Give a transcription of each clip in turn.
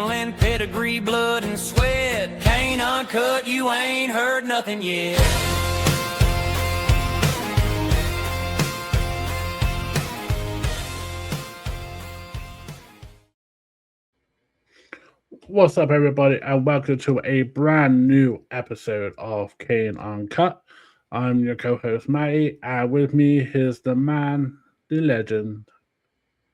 adrenaline, pedigree, blood, and sweat. Cain Uncut, you ain't heard nothing yet. What's up, everybody, and welcome to a brand new episode of Cain Uncut. I'm your co-host Matty, and with me is the man, the legend,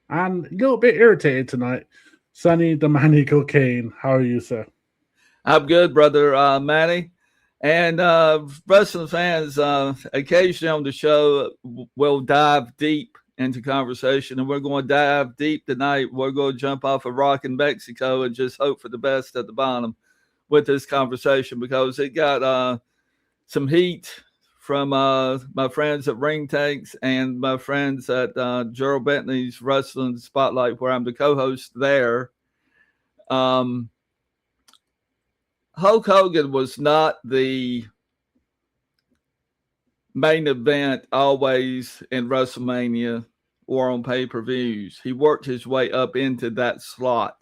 and a little bit irritated tonight, Sonny the man equal Cain. How are you, sir? I'm good, brother Matty. And wrestling fans, occasionally on the show, we'll dive deep into conversation, and we're going to dive deep tonight. We're going to jump off a rock in Mexico and just hope for the best at the bottom with this conversation, because it got some heat from my friends at Ring Tanks and my friends at Gerald Bentley's Wrestling Spotlight, where I'm the co-host there. Hulk Hogan was not the main event always in WrestleMania or on pay-per-views. He worked his way up into that slot.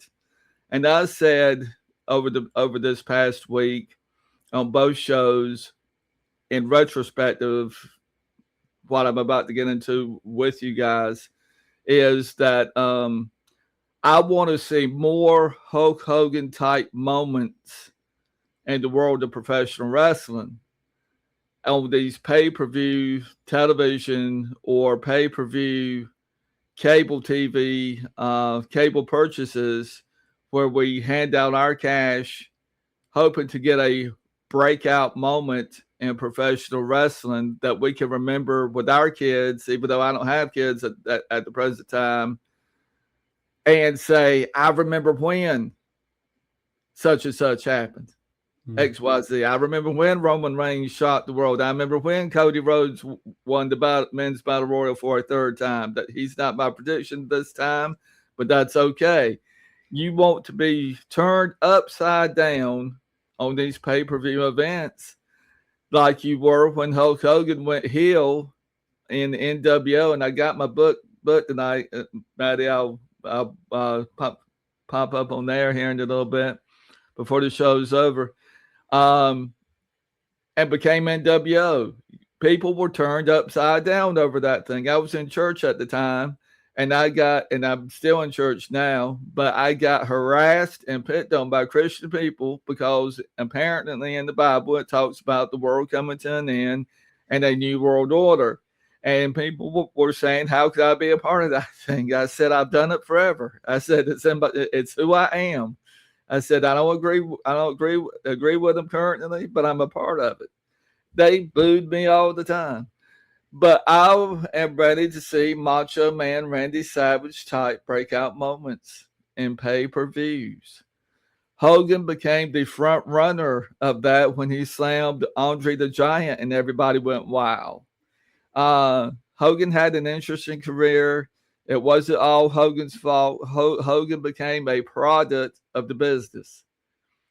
And I said over this past week on both shows, in retrospect of what I'm about to get into with you guys, is that I want to see more Hulk Hogan type moments in the world of professional wrestling on these pay-per-view television or pay-per-view cable TV, cable purchases, where we hand out our cash hoping to get a breakout moment in professional wrestling that we can remember with our kids, even though I don't have kids at the present time, and say, I remember when such and such happened. XYZ. I remember when Roman Reigns shocked the world. I remember when Cody Rhodes won the men's battle royal for a third time. That he's not my prediction this time, but that's okay. You want to be turned upside down on these pay-per-view events like you were when Hulk Hogan went heel in the NWO. And I got my book tonight, Matty. I'll pop up on there here in a little bit before the show's over. And became NWO. People were turned upside down over that thing. I was in church at the time, and I'm still in church now, but I got harassed and picked on by Christian people because apparently in the Bible it talks about the world coming to an end and a new world order. And people were saying, how could I be a part of that thing? I said, I've done it forever. I said, it's who I am. I said, I don't agree with them currently, but I'm a part of it. They booed me all the time. But I am ready to see Macho Man Randy Savage type breakout moments in pay-per-views. Hogan became the front runner of that when he slammed Andre the Giant, and everybody went, wow. Hogan had an interesting career. It wasn't all Hogan's fault. Hogan became a product of the business.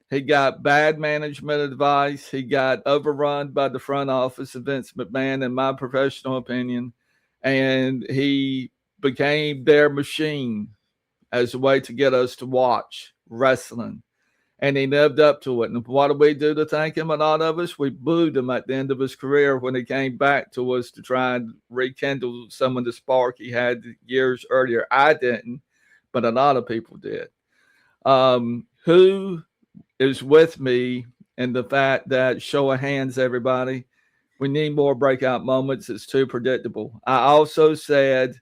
He got bad management advice. He got overrun by the front office of Vince McMahon, in my professional opinion. And he became their machine as a way to get us to watch wrestling. And he lived up to it. And what did we do to thank him? A lot of us, we booed him at the end of his career when he came back to us to try and rekindle some of the spark he had years earlier. I didn't, but a lot of people did. Who is with me in the fact that, show of hands, everybody, we need more breakout moments. It's too predictable. I also said,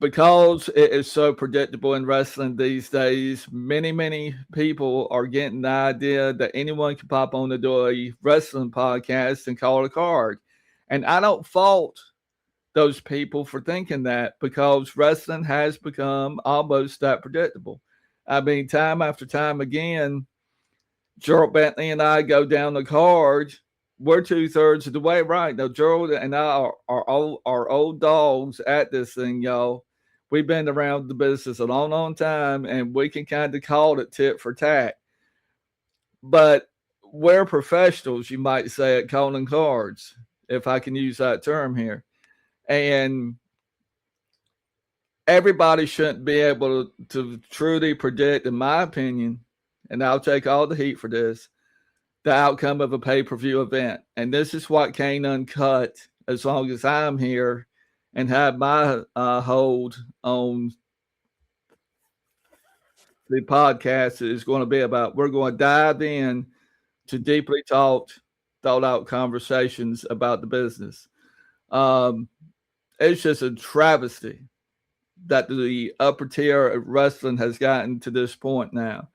because it is so predictable in wrestling these days, many people are getting the idea that anyone can pop on to do a wrestling podcast and call it a card. And I don't fault those people for thinking that, because wrestling has become almost that predictable. I mean, time after time again, Gerald Bentley and I go down the card. We're 2/3 of the way right now. Gerald and I are old dogs at this thing, y'all. We've been around the business a long time, and we can kind of call it tit for tat. But we're professionals, you might say, at calling cards, if I can use that term here. And everybody shouldn't be able to truly predict, in my opinion, and I'll take all the heat for this, the outcome of a pay-per-view event. And this is what Cain Uncut, as long as I'm here and have my hold on the podcast, is going to be about. We're going to dive in to deeply thought out conversations about the business. It's just a travesty that the upper tier of wrestling has gotten to this point now.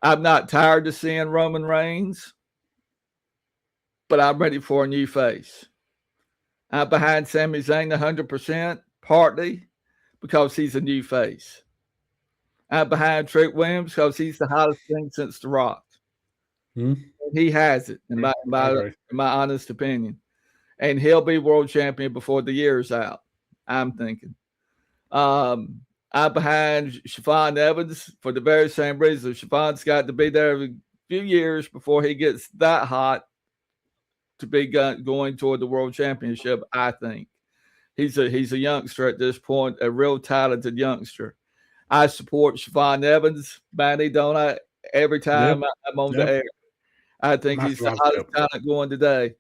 I'm not tired of seeing Roman Reigns, but I'm ready for a new face. I'm behind Sami Zayn 100%, partly because he's a new face. I'm behind Trick Williams because he's the hottest thing since The Rock. He has it, in my honest opinion. And he'll be world champion before the year's out, I'm thinking. I'm behind Siobhan Evans for the very same reason. Siobhan's got to be there a few years before he gets that hot to be going toward the world championship, I think. He's a youngster at this point, a real talented youngster. I support Siobhan Evans, Matty, don't I? Every time I'm on the air. I think he's the hottest talent going today.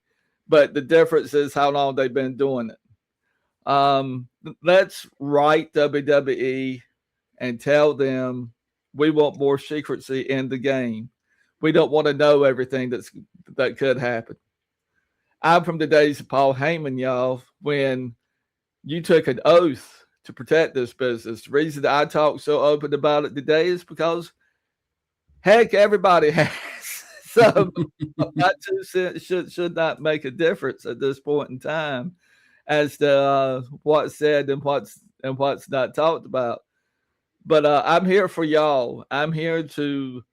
But the difference is how long they've been doing it. Let's write WWE and tell them we want more secrecy in the game. We don't want to know everything that could happen. I'm from the days of Paul Heyman, y'all, when you took an oath to protect this business. The reason that I talk so open about it today is because, heck, everybody has. So my 2 cents should not make a difference at this point in time as to what's said and what's not talked about. But I'm here for y'all. I'm here to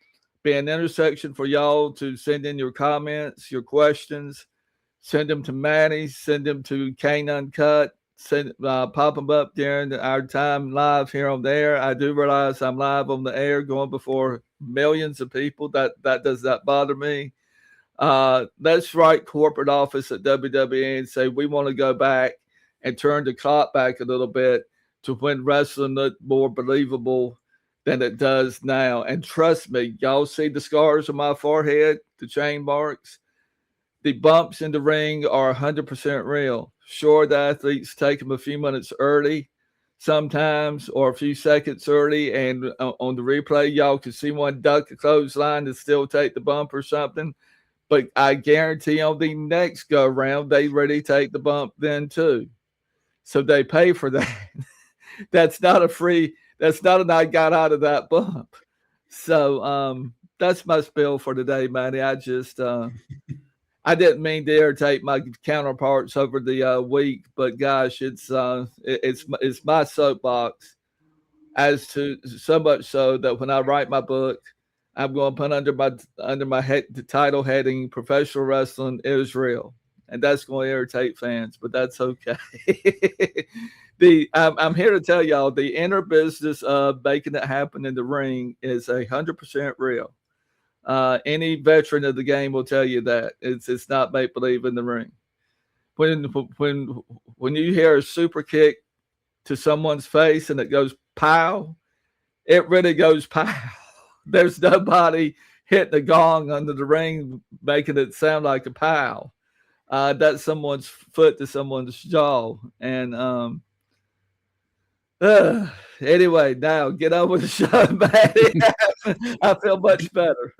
be an intersection for y'all to send in your comments, your questions. Send them to Matty. Send them to Cain Uncut. Pop them up during our time live here on the air. I do realize I'm live on the air going before millions of people. That does not bother me. Let's write corporate office at WWE and say we want to go back and turn the clock back a little bit to when wrestling looked more believable than it does now. And trust me, y'all see the scars on my forehead, the chain marks. The bumps in the ring are 100% real. Sure, the athletes take them a few minutes early sometimes or a few seconds early, and on the replay, y'all can see one duck a clothesline and still take the bump or something. But I guarantee on the next go-around, they really take the bump then too. So they pay for that. That's not an I got out of that bump. So that's my spiel for today, Matty. I didn't mean to irritate my counterparts over the week, but gosh, it's my soapbox, as to so much so that when I write my book, I'm going to put under my the title heading "Professional Wrestling is Real," and that's going to irritate fans, but that's okay. I'm here to tell y'all the inner business of making it happen in the ring is 100% real. Any veteran of the game will tell you that it's not make believe in the ring. When you hear a super kick to someone's face and it goes pow, it really goes pow. There's nobody hitting a gong under the ring making it sound like a pow. That's someone's foot to someone's jaw. And anyway, now get on with the show, man. I feel much better.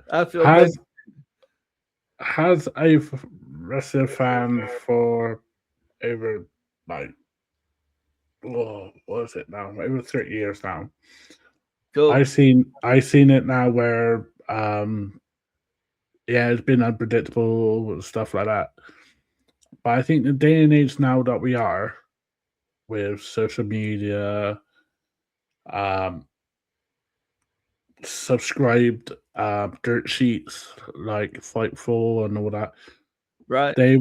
Has a wrestling fan for over what is it now? Over 30 years now. Cool. I seen it now where it's been unpredictable and stuff like that. But I think the day and age now that we are with social media, subscribed dirt sheets like Fightful and all that, right? They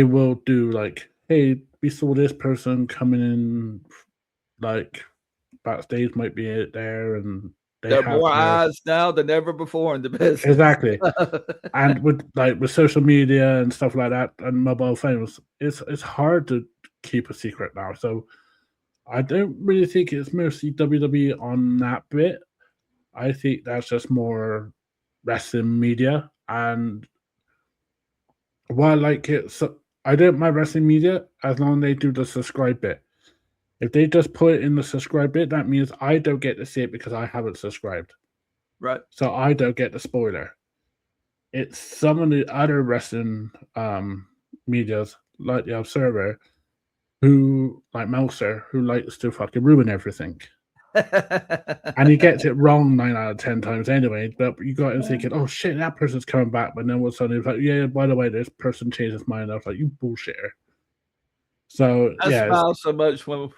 will do like, hey, we saw this person coming in, like backstage might be it there, and there are more eyes now than ever before in the business. Exactly. And with social media and stuff like that and mobile phones, it's hard to keep a secret now. So I don't really think it's mostly WWE on that bit. I think that's just more wrestling media. And while I like it, so I don't mind wrestling media as long as they do the subscribe bit. If they just put it in the subscribe bit, that means I don't get to see it because I haven't subscribed. Right. So I don't get the spoiler. It's some of the other wrestling medias, like the Observer, who, like Meltzer, who likes to fucking ruin everything. And he gets it wrong 9 out of 10 times anyway. But you got him thinking, oh shit, that person's coming back. But then all of a sudden he's like, yeah, by the way, this person changed his mind. I was like, you bullshitter. So I yeah, smile so much when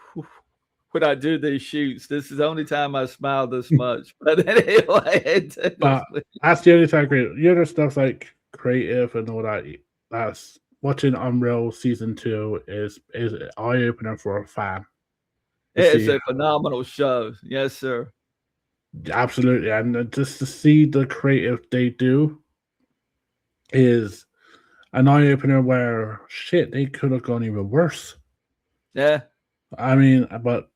I do these shoots. This is the only time I smile this much. But anyway, but that's the only thing I agree. The other stuff like creative and all that, that's watching Unreal season 2 is an eye opener for a fan. it is a phenomenal show. Yes, sir. Absolutely, and just to see the creative they do is an eye opener. Where shit, they could have gone even worse. Yeah. I mean, but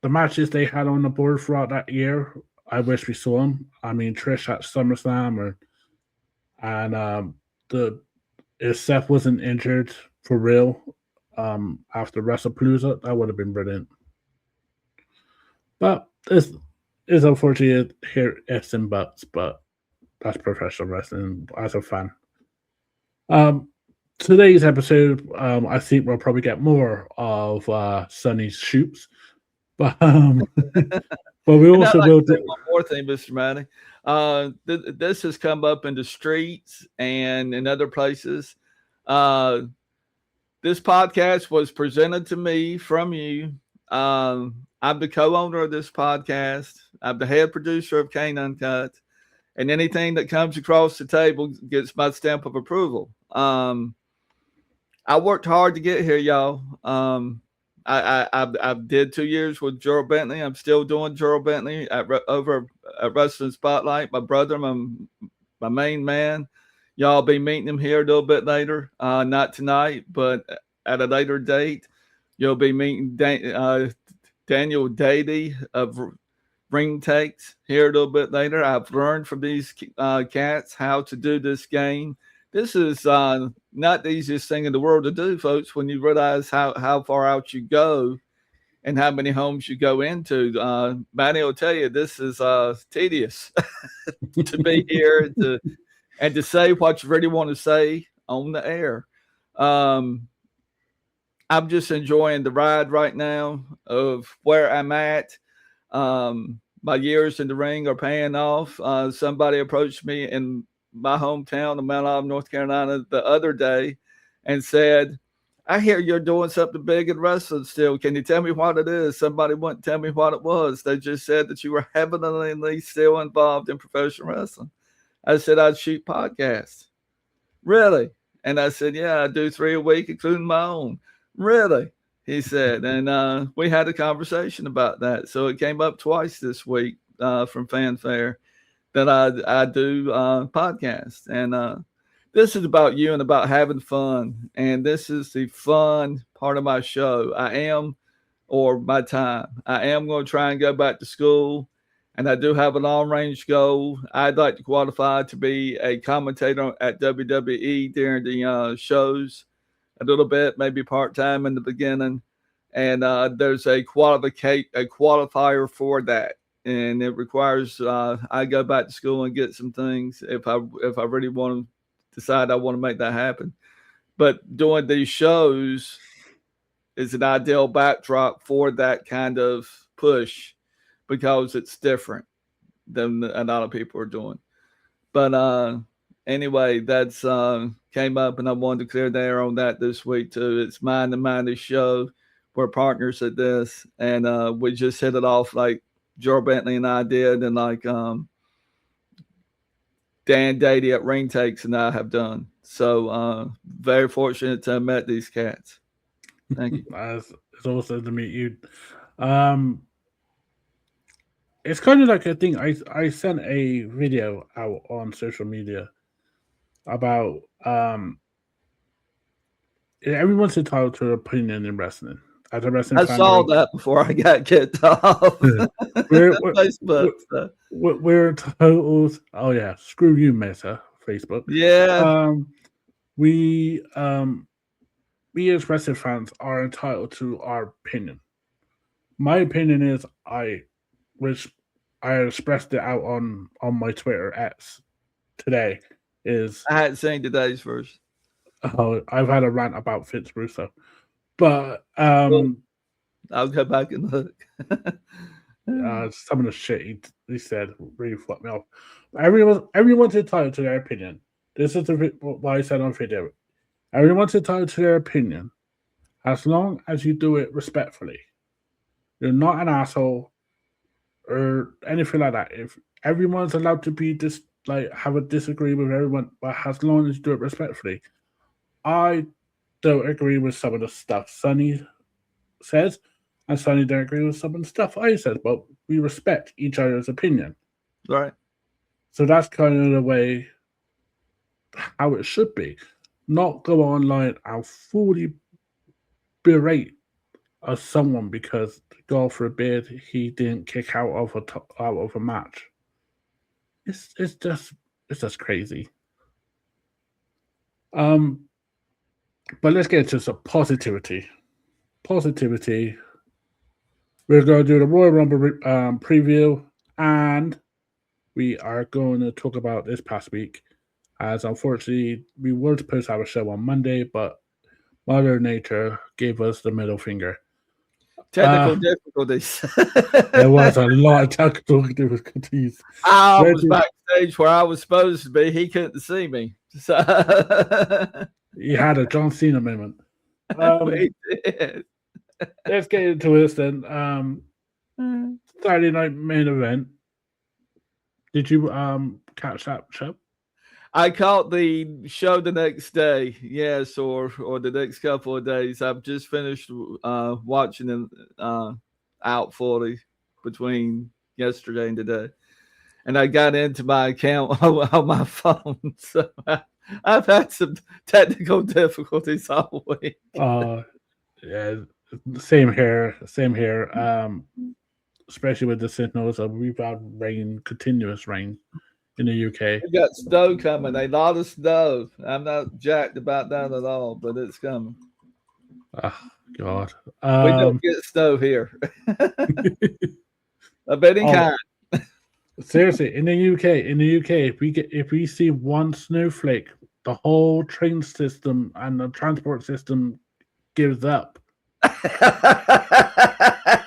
the matches they had on the board throughout that year, I wish we saw them. I mean, Trish at SummerSlam, and if Seth wasn't injured for real after WrestlePalooza, that would have been brilliant. But this is unfortunate here, ifs and buts, but that's professional wrestling as a fan. Today's episode, I think we'll probably get more of Sonny's shoots, but we also will do one more thing, Mr. Matty. This has come up in the streets and in other places. This podcast was presented to me from you. I'm the co-owner of this podcast. I'm the head producer of Cain Uncut, and anything that comes across the table gets my stamp of approval. I worked hard to get here, y'all. I did 2 years with Gerald Bentley. I'm still doing Gerald Bentley over at Wrestling Spotlight. My brother, my main man. Y'all be meeting him here a little bit later. Not tonight, but at a later date. You'll be meeting Daniel Dady of Ring Takes here a little bit later. I've learned from these cats how to do this game. This is not the easiest thing in the world to do, folks, when you realize how far out you go and how many homes you go into. Matty will tell you this is tedious to be here and to say what you really want to say on the air. I'm just enjoying the ride right now of where I'm at. My years in the ring are paying off. Somebody approached me in my hometown of Mount Olive, North Carolina, the other day and said, I hear you're doing something big in wrestling still. Can you tell me what it is? Somebody wouldn't tell me what it was. They just said that you were heavily still involved in professional wrestling. I said, I'd shoot podcasts. Really? And I said, yeah, I do 3 a week, including my own. Really? He said. And we had a conversation about that. So it came up twice this week from Fanfare that I do podcasts. And this is about you and about having fun. And this is the fun part of my show. My time. I am going to try and go back to school. And I do have a long-range goal. I'd like to qualify to be a commentator at WWE during the shows a little bit, maybe part-time in the beginning. And there's a qualifier for that. And it requires I go back to school and get some things if I really want to decide I want to make that happen. But doing these shows is an ideal backdrop for that kind of push because it's different than a lot of people are doing. But anyway, that's came up, and I wanted to clear the air on that this week too. It's Mind to Mind show. We're partners at this, and we just hit it off like Joe Bentley and I did, and like Dan Dady at Ring Takes and I have done. So very fortunate to have met these cats. Thank you. It's awesome to meet you. It's kind of like a thing. I sent a video out on social media about everyone's entitled to an opinion in wrestling. as a wrestling I fan, saw that before I got kicked off we're, Facebook. we're entitled. Oh yeah, screw you, Meta, Facebook. Yeah, We as wrestling fans are entitled to our opinion. My opinion is which I expressed it out on my Twitter X today is I hadn't seen today's version. I've had a rant about Fitz Russo, but Well, I'll go back and look. some of the shit he said really fucked me off. Everyone's entitled to their opinion. This is what I said on video. Everyone's entitled to their opinion as long as you do it respectfully. You're not an asshole or anything like that. If everyone's allowed to be have a disagree with everyone, but as long as you do it respectfully. I don't agree with some of the stuff Sonny says, and Sonny don't agree with some of the stuff I said, but we respect each other's opinion. Right. So that's kind of the way how it should be. Not go online and fully berate someone because, God forbid, he didn't kick out of a match. It's just crazy. But let's get to some positivity. Positivity. We're going to do the Royal Rumble preview, and we are going to talk about this past week. As unfortunately, we were supposed to have a show on Monday, but Mother Nature gave us the middle finger. Technical difficulties. There was a lot of technical difficulties. I was backstage where I was supposed to be. He couldn't see me. So he had a John Cena moment. He did. Let's get into this then. Saturday night main event. Did you catch that show? I caught the show the next day, yes, or the next couple of days. I've just finished watching them out 40 between yesterday and today, and I got into my account on my phone, so I've had some technical difficulties all week. Yeah, same here. Especially with the signals, we've had continuous rain in the UK. We got snow coming. A lot of snow. I'm not jacked about that at all, but it's coming. Oh, God. We don't get snow here. Of any kind. Seriously, in the UK, if we see one snowflake, the whole train system and the transport system gives up.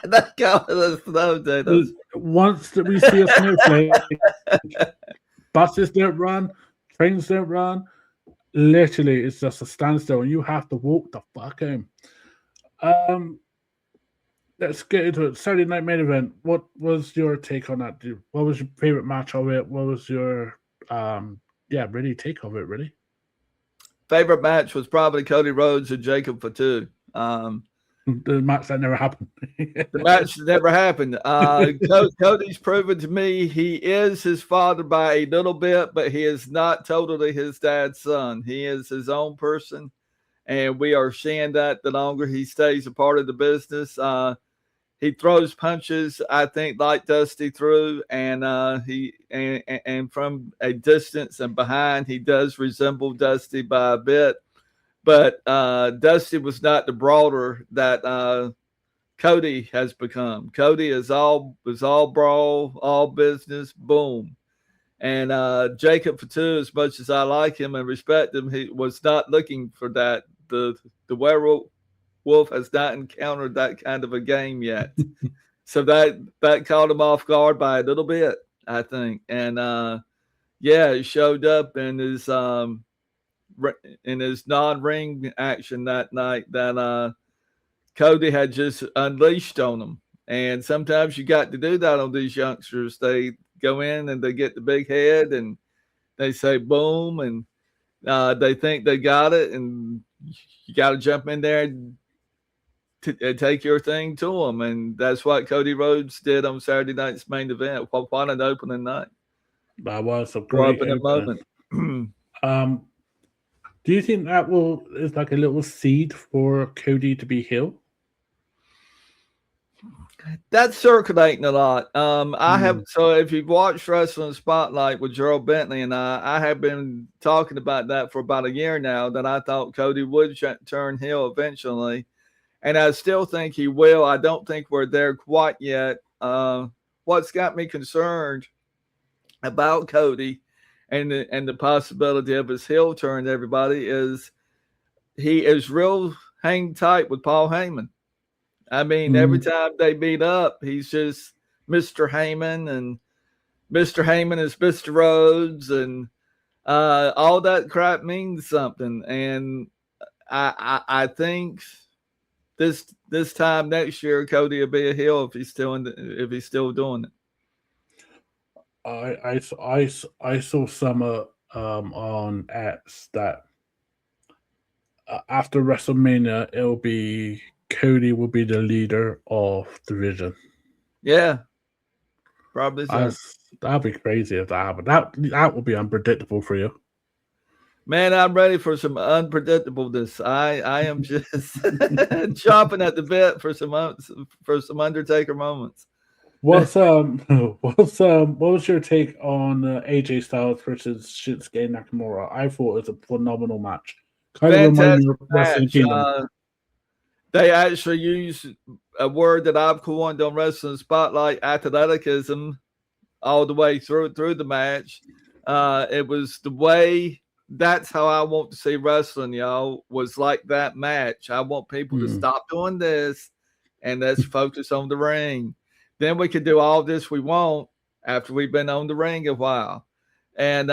That kind of snow, dude. Once that we see a snowflake, buses don't run, trains don't run. Literally, it's just a standstill, and you have to walk the fuck home. Let's get into it. Saturday night main event. What was your take on that, dude? What was your favorite match of it? What was your really take of it, really? Favorite match was probably Cody Rhodes and Jacob Fatu. The match that never happened. The match that never happened. Cody's proven to me he is his father by a little bit, but he is not totally his dad's son. He is his own person, and we are seeing that the longer he stays a part of the business. He throws punches, I think, like Dusty threw, and and from a distance and behind, he does resemble Dusty by a bit. But Dusty was not the brawler that Cody has become. Cody is all brawl, all business, boom. And Jacob Fatu, as much as I like him and respect him, he was not looking for that. The werewolf has not encountered that kind of a game yet. So that caught him off guard by a little bit, I think. And he showed up in his non-ring action that night that Cody had just unleashed on him. And sometimes you got to do that on these youngsters. They go in and they get the big head and they say boom, and they think they got it, and you got to jump in there and take your thing to them. And that's what Cody Rhodes did on Saturday night's main event. What an opening night. That was a great opening moment. Do you think that is like a little seed for Cody to be heel? That's circulating a lot. I have Mm, so if you've watched Wrestling Spotlight with Gerald Bentley and I have been talking about that for about a year now. That I thought Cody would turn heel eventually, and I still think he will. I don't think we're there quite yet. What's got me concerned about Cody and the possibility of his heel turn, everybody, is he is real hang tight with Paul Heyman. I mean, every mm. time they meet up, he's just Mr. Heyman, and Mr. Heyman is Mr. Rhodes, and all that crap means something. And I think this time next year, Cody will be a heel if he's still if he's still doing it. I saw some on X that after WrestleMania, it'll be Cody will be the leader of division. Yeah, probably so. That'd be crazy if that happened. That would be unpredictable for you. Man, I'm ready for some unpredictableness. I am just chomping at the bit for some Undertaker moments. What's what was your take on AJ Styles versus Shinsuke Nakamura? I thought it was a phenomenal match. Kind of reminded me Fantastic of Wrestling match. Kingdom. They actually use a word that I've coined on Wrestling Spotlight, athleticism, all the way through the match. It was the way. That's how I want to see wrestling, y'all. Was like that match. I want people to Mm. stop doing this and let's focus on the ring. Then we can do all this we want after we've been on the ring a while. And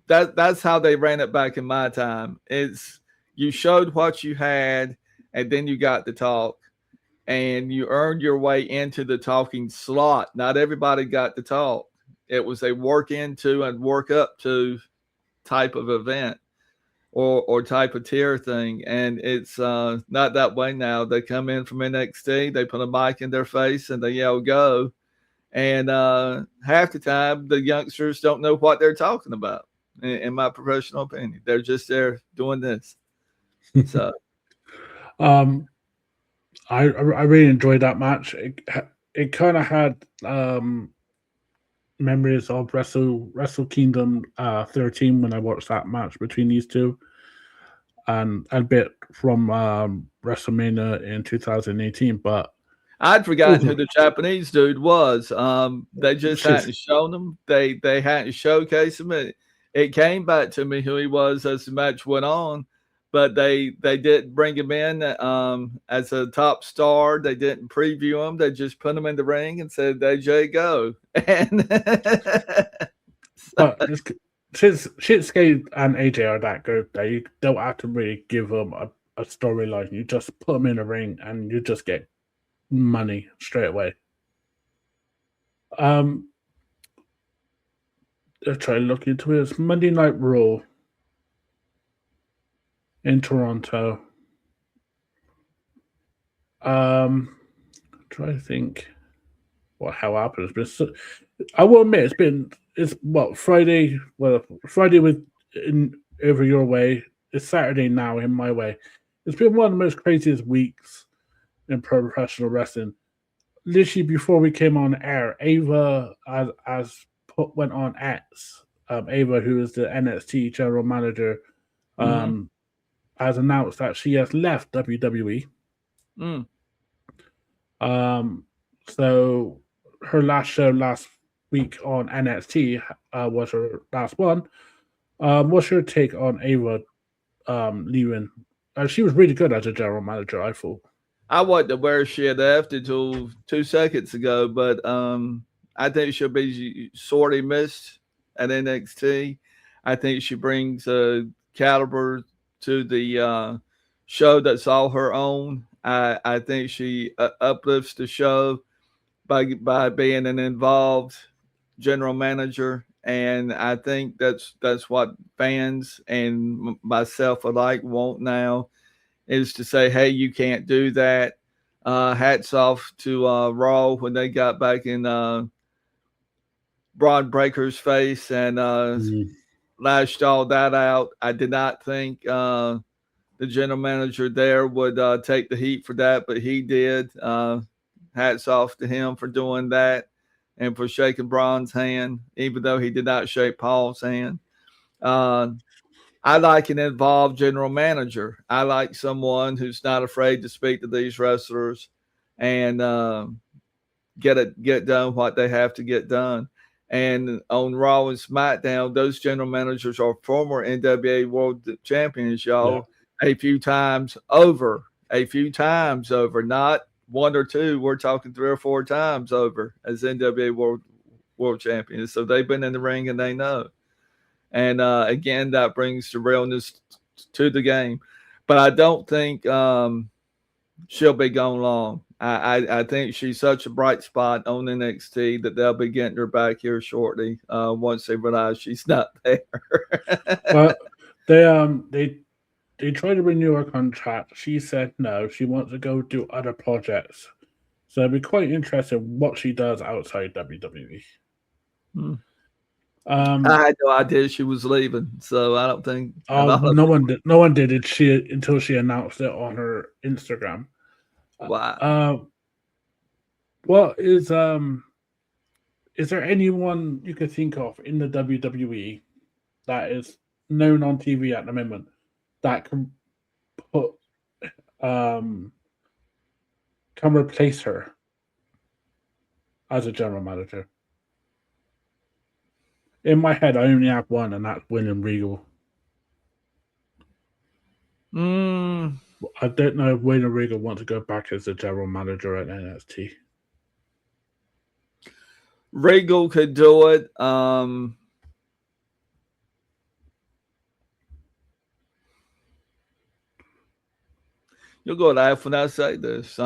that's how they ran it back in my time. It's you showed what you had, and then you got to talk, and you earned your way into the talking slot. Not everybody got to talk. It was a work into and work up to type of event or type of tier thing, and it's not that way now. They come in from NXT, they put a mic in their face, and they yell "go," and half the time the youngsters don't know what they're talking about. In my professional opinion, they're just there doing this. So um, I really enjoyed that match. It kind of had memories of Wrestle Kingdom 13 when I watched that match between these two, and a bit from WrestleMania in 2018. But I'd forgotten who over, the Japanese dude was. They just shit, hadn't shown him. They hadn't showcased him. It came back to me who he was as the match went on, but they didn't bring him in as a top star. They didn't preview him. They just put him in the ring and said, "AJ, go." And but since Shinsuke and AJ are that good, they don't have to really give them a storyline. You just put them in a ring and you just get money straight away. I'll try to look into it. It's Monday Night Raw in Toronto. Try to think what how happened. I will admit it's what Friday. Well, Friday with in over your way. It's Saturday now in my way. It's been one of the most craziest weeks in professional wrestling. Literally before we came on air, Ava went on X. Ava, who is the NXT general manager, Mhm. has announced that she has left WWE. Mm. So her last show last week on NXT was her last one. What's your take on Ava leaving? She was really good as a general manager, I thought. I wasn't aware she had left until 2 seconds ago, but I think she'll be sorely missed at NXT. I think she brings a caliber to the show that's all her own. I think she uplifts the show by being an involved general manager, and I think that's what fans and myself alike want now is to say, hey, you can't do that. Hats off to Raw when they got back in Braun Breaker's face and Mm. lashed all that out. I did not think the general manager there would take the heat for that, but he did. hats off to him for doing that and for shaking Braun's hand, even though he did not shake Paul's hand. I like an involved general manager. I like someone who's not afraid to speak to these wrestlers and get done what they have to get done. And on Raw and SmackDown, those general managers are former NWA World Champions, y'all. Yeah. A few times over, not one or two. We're talking 3 or 4 times over as NWA World Champions. So they've been in the ring and they know. And again, that brings the realness to the game. But I don't think she'll be gone long. I think she's such a bright spot on NXT that they'll be getting her back here shortly once they realize she's not there. But they tried to renew her contract. She said no. She wants to go do other projects. So it'll be quite interesting what she does outside WWE. I had no idea she was leaving, so I don't think. No one did it. Until she announced it on her Instagram. Wow. Well, is there anyone you could think of in the WWE that is known on TV at the moment that can replace her as a general manager? In my head, I only have one, and that's William Regal. I don't know if William Regal wants to go back as a general manager at NXT. Regal could do it. You'll go laugh when I say this.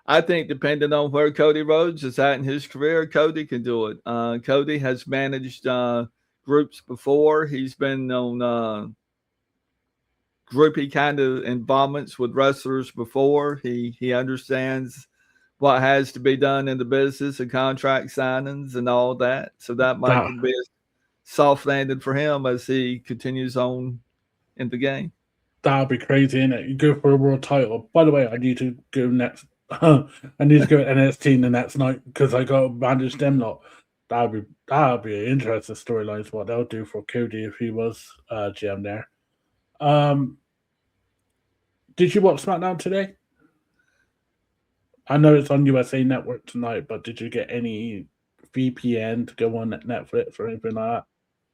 I think depending on where Cody Rhodes is at in his career, Cody can do it. Cody has managed groups before. He's been on groupie kind of involvements with wrestlers before. He understands what has to be done in the business and contract signings and all that. So that might be a soft landing for him as he continues on in the game. That'd be crazy, innit? You go for a world title. By the way, I need to go next. I need to go to NXT the next night because I got to manage them lot. That'd be an interesting storyline. Is what they'll do for Cody if he was GM there. Did you watch SmackDown today? I know it's on USA Network tonight, but did you get any VPN to go on Netflix or anything like that?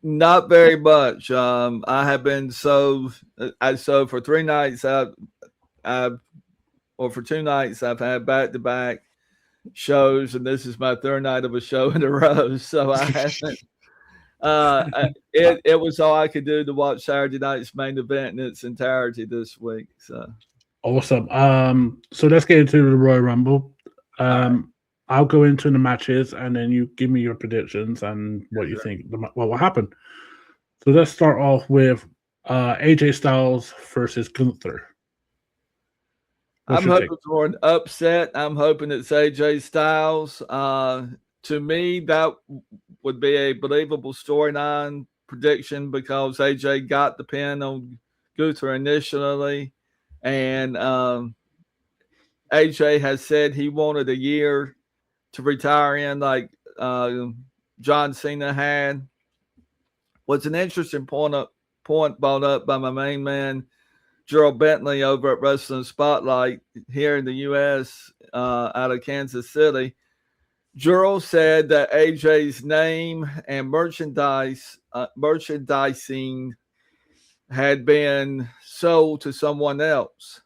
Not very much. I have been so for 3 nights for 2 nights I've had back-to-back shows, and this is my 3rd night of a show in a row. So I haven't. It was all I could do to watch Saturday night's main event in its entirety this week. So awesome. So let's get into the Royal Rumble. I'll go into the matches, and then you give me your predictions and what you think what will happen. So let's start off with AJ Styles versus Gunther. I'm hoping for an upset. I'm hoping it's AJ Styles. To me, that would be a believable storyline prediction because AJ got the pin on Gunther initially, and AJ has said he wanted a year to retire in like John Cena had. What's an interesting point brought up by my main man, Gerald Bentley over at Wrestling Spotlight here in the U.S. Out of Kansas City. Gerald said that AJ's name and merchandising had been sold to someone else.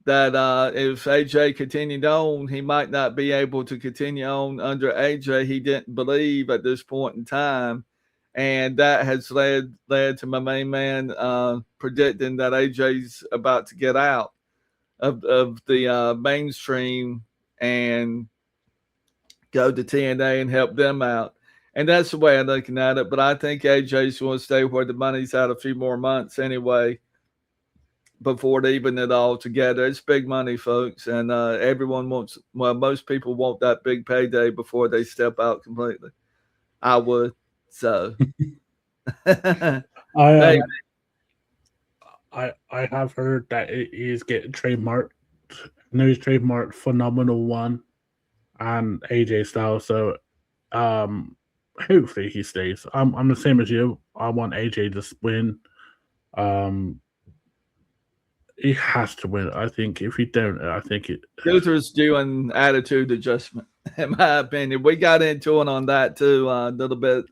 That if AJ continued on, he might not be able to continue on under AJ. He didn't believe at this point in time. And that has led to my main man predicting that AJ's about to get out of the mainstream and go to TNA and help them out. And that's the way I'm looking at it. But I think AJ's going to stay where the money's at a few more months anyway before they even it all together. It's big money, folks. And most people want that big payday before they step out completely. I would. So I have heard that it is getting trademarked No, he's trademarked Phenomenal One and AJ Styles. So hopefully he stays. I'm the same as you. I want AJ to win. Um, he has to win. I think if he don't, I think it. Luther's doing attitude adjustment, in my opinion. We got into it on that too a little bit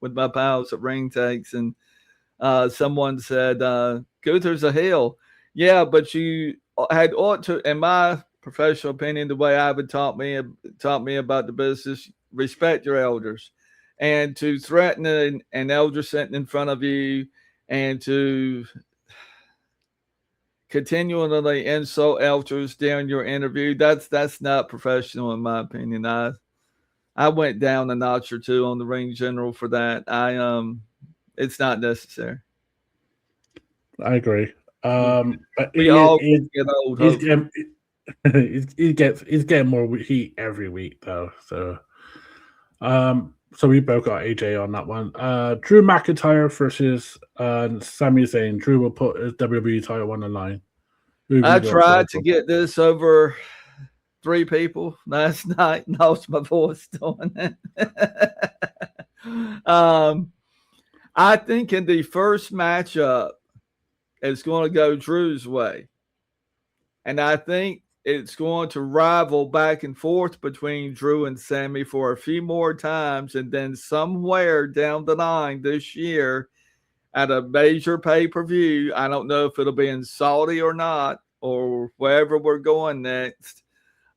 with my pals at Ring Takes, and someone said Gunther's a heel. Yeah, but you had ought to, in my professional opinion, the way Ivan taught me about the business, respect your elders, and to threaten an elder sitting in front of you, and to continually insult elders during your interview, that's not professional in my opinion. I went down a notch or two on the ring general for that. It's not necessary. I agree. But We all get old. He's getting more heat every week though. So we both got AJ on that one. Drew McIntyre versus Sami Zayn. Drew will put his WWE title on the line. I tried to get this over 3 people last night and lost my voice doing it. I think in the first matchup, it's going to go Drew's way. And I think it's going to rival back and forth between Drew and Sammy for a few more times. And then somewhere down the line this year at a major pay-per-view, I don't know if it'll be in Saudi or not, or wherever we're going next,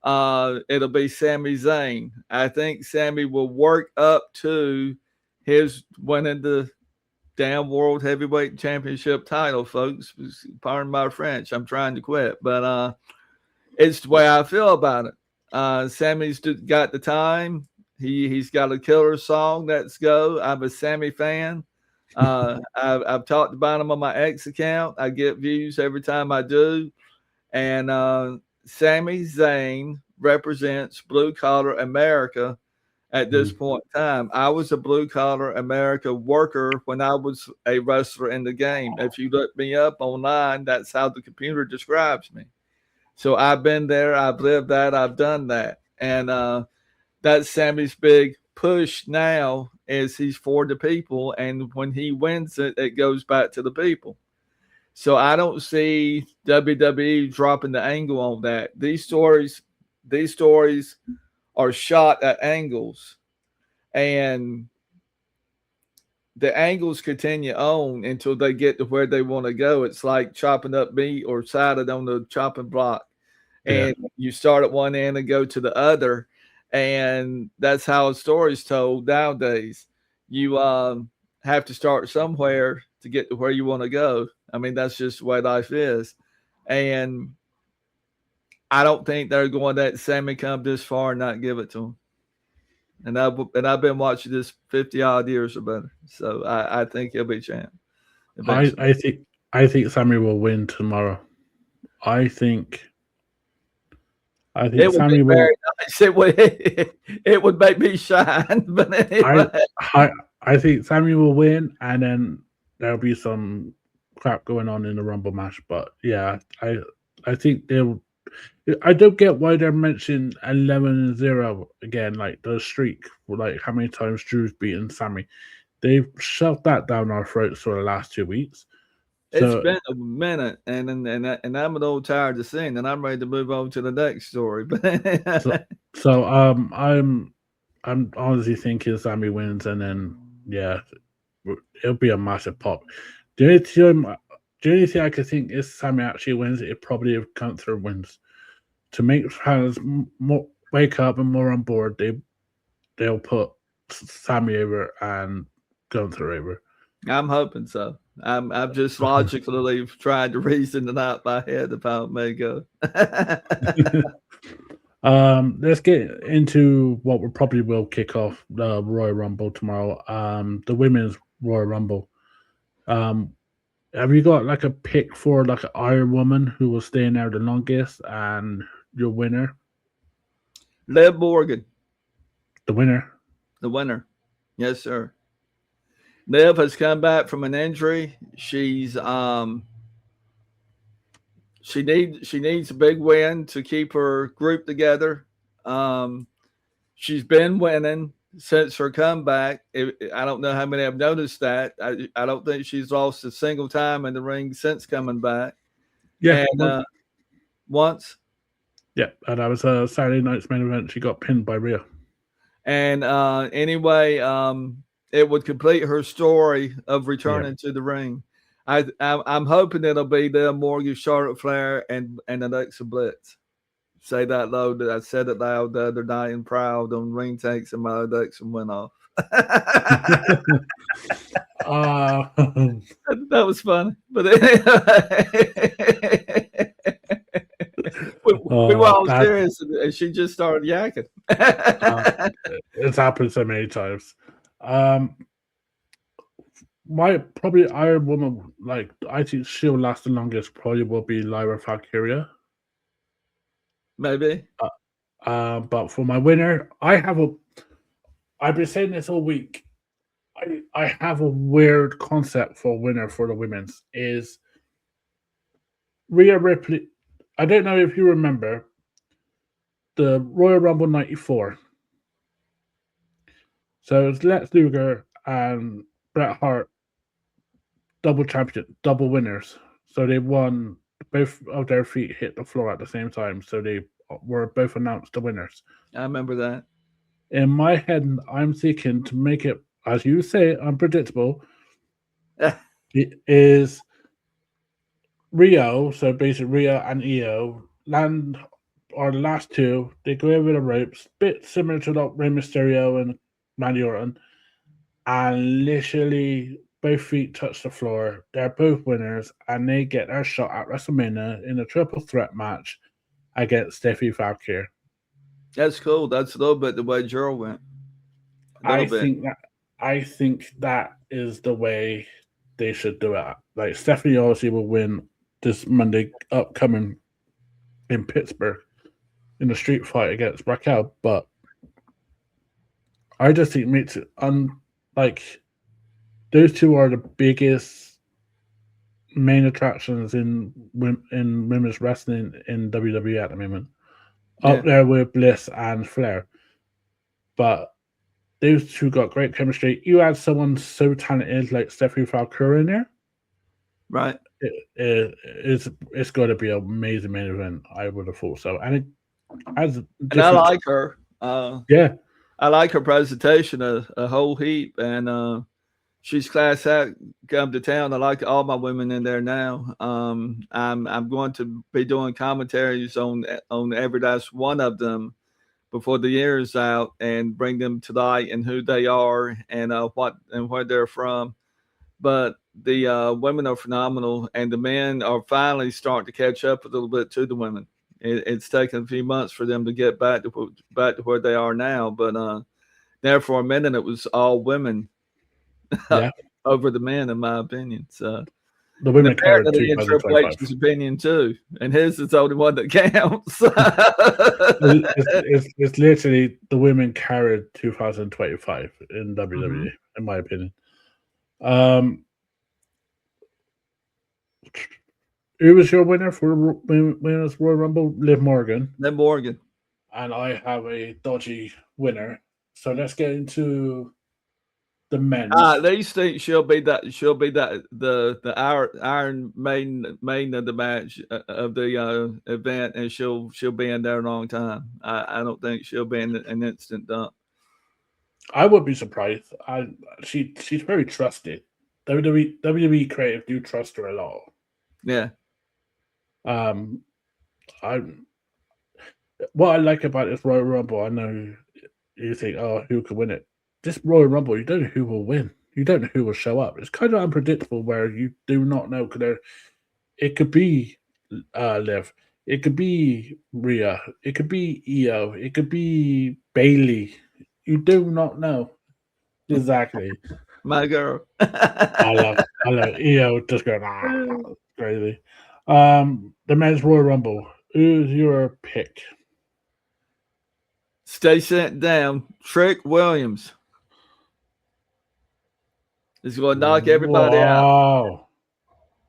it'll be Sami Zayn. I think Sammy will work up to his winning the damn World Heavyweight Championship title, folks. Pardon my French. I'm trying to quit. But it's the way I feel about it. Sammy's got the time. He's got a killer song. Let's go. I'm a Sammy fan. I've talked about him on my X account. I get views every time I do. And Sami Zayn represents blue-collar America at this point in time. I was a blue-collar America worker when I was a wrestler in the game. If you look me up online, that's how the computer describes me. So I've been there. I've lived that. I've done that. And that's Sammy's big push now is he's for the people. And when he wins it, it goes back to the people. So I don't see WWE dropping the angle on that. These stories are shot at angles, and the angles continue on until they get to where they want to go. It's like chopping up meat or sided on the chopping block, and you start at one end and go to the other, and that's how a story's told nowadays. You have to start somewhere to get to where you want to go. I mean, that's just the way life is. And I don't think they're going to let Sammy come this far and not give it to him. And I've been watching this 50-odd years or better. So I think he'll be champ. I think Sammy will win tomorrow. I think Sammy will. Nice. It would make me shine. But anyway. I think Sammy will win, and then there'll be some crap going on in the Rumble match. But yeah, I think they'll. I don't get why they're mentioning 11-0 again, like the streak, like how many times Drew's beaten Sammy. They've shoved that down our throats for the last 2 weeks. It's been a minute, and I'm a little tired of seeing, and I'm ready to move on to the next story. I'm honestly thinking Sammy wins, and then it'll be a massive pop. The only thing I could think is Sammy actually wins. It probably if Gunther wins. To make fans more wake up and more on board, they'll put Sammy over and Gunther over. I'm hoping so. I'm just logically trying to reason it out my head of how it may go. Let's get into what we probably will kick off the Royal Rumble tomorrow. The women's Royal Rumble. Have you got like a pick for like an Iron Woman who will stay in there the longest and your winner? Liv Morgan. The winner. The winner. Yes, sir. Liv has come back from an injury. She's She needs a big win to keep her group together. She's been winning since her comeback. I don't know how many have noticed that. I don't think she's lost a single time in the ring since coming back. Yeah, And once. Yeah, and that was a Saturday night's main event. She got pinned by Rhea. And anyway, it would complete her story of returning to the ring. I'm hoping it'll be Liv Morgan, Charlotte Flair, and Alexa Bliss. Say that loud. That I said it loud the other night and proud on ring takes, and my Alexa went off. That was funny, but we were all serious, and she just started yakking. It's happened so many times. My probably Iron Woman, like I think she'll last the longest. Probably will be Lyra Valkyria. Maybe. But for my winner, I've been saying this all week. I have a weird concept for winner for the women's is Rhea Ripley. I don't know if you remember the Royal Rumble '94. So it's Lex Luger and Bret Hart double championship, double winners. So they won, both of their feet hit the floor at the same time. So they were both announced the winners. I remember that. In my head, I'm thinking to make it, as you say, unpredictable. It is Rio, so basically Rio and Io land are the last two. They go over the ropes, bit similar to like Rey Mysterio and Randy Orton, and literally both feet touch the floor. They're both winners, and they get their shot at WrestleMania in a triple threat match against Steffi Valkyrie. That's cool. That's a little bit the way Gerald went. I think that is the way they should do it. Like Stephanie obviously will win this Monday upcoming in Pittsburgh in the street fight against Raquel, but I just think it makes it like those two are the biggest main attractions in women's wrestling in WWE at the moment. Up there with Bliss and Flair. But those two got great chemistry. You had someone so talented like Stephanie Valkyrie in there. Right. It's got to be an amazing main event. I would have thought so. And I like her. Yeah. I like her presentation a whole heap. And she's class act come to town. I like all my women in there now. I'm going to be doing commentaries on every last one of them before the year is out and bring them to light and who they are and what and where they're from. But the women are phenomenal, and the men are finally starting to catch up a little bit to the women. It's taken a few months for them to get back to where they are now, but there for a minute it was all women. Over the men, in my opinion. So the women carried in Triple H's opinion too, and his is the only one that counts. it's literally the women carried 2025 in WWE, in my opinion. Who was your winner for Women's Royal Rumble? Liv Morgan. Liv Morgan. And I have a dodgy winner. So let's get into the men. At least think she'll be the Iron Maiden of the match of the event, and she'll be in there a long time. I don't think she'll be in an instant dump. I would be surprised. She's very trusted. WWE creative do trust her a lot. Yeah. What I like about this Royal Rumble, I know you think, oh, who could win it? This Royal Rumble, you don't know who will win. You don't know who will show up. It's kind of unpredictable where you do not know. It could be Liv. It could be Rhea. It could be Io. It could be Bailey. You do not know exactly. My girl. I love Io just going crazy. The men's Royal Rumble. Who's your pick? Stay sent down. Trick Williams. He's going to knock everybody out.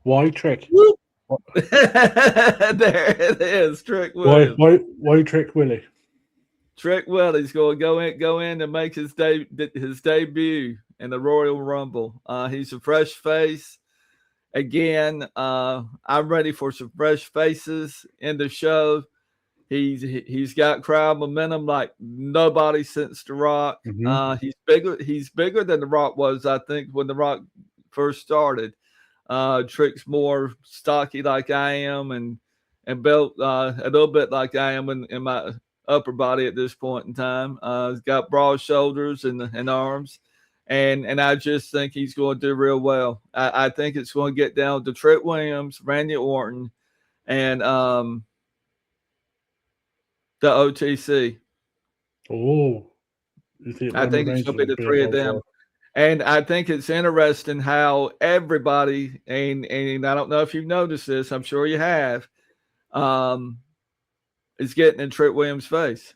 Why Trick? There it is, Trick Williams. Why Trick Willie? Trick Willie's going to go in and make his debut in the Royal Rumble. He's a fresh face. Again, I'm ready for some fresh faces in the show. He's got crowd momentum like nobody since The Rock. Mhm. He's bigger than The Rock was, I think, when The Rock first started. Trick's more stocky like I am, and built a little bit like I am in my upper body at this point in time. He's got broad shoulders and arms, and I just think he's going to do real well. I think it's going to get down to Trick Williams, Randy Orton, and the OTC. Oh, I think it's going to be the three of them. And I think it's interesting how everybody, and I don't know if you've noticed this, I'm sure you have, is getting in Trick Williams' face.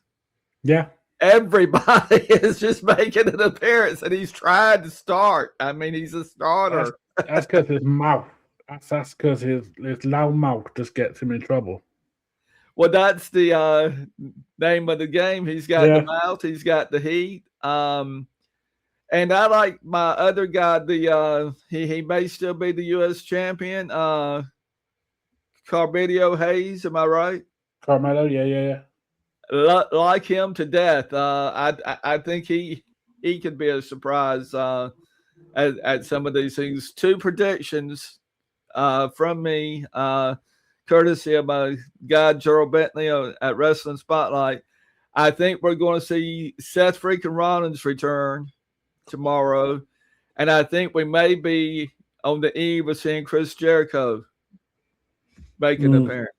Yeah. Everybody is just making an appearance, and he's trying to start. I mean, he's a starter. That's because his mouth. That's because his loud mouth just gets him in trouble. Well, that's the name of the game. He's got the mouth. He's got the heat. And I like my other guy. He may still be the U.S. champion. Carmelo Hayes. Am I right? Carmelo. Yeah. Like him to death. I think he could be a surprise at some of these things. 2 predictions from me. Courtesy of my guy Gerald Bentley at Wrestling Spotlight. I think we're going to see Seth freaking Rollins return tomorrow, and I think we may be on the eve of seeing Chris Jericho make an appearance.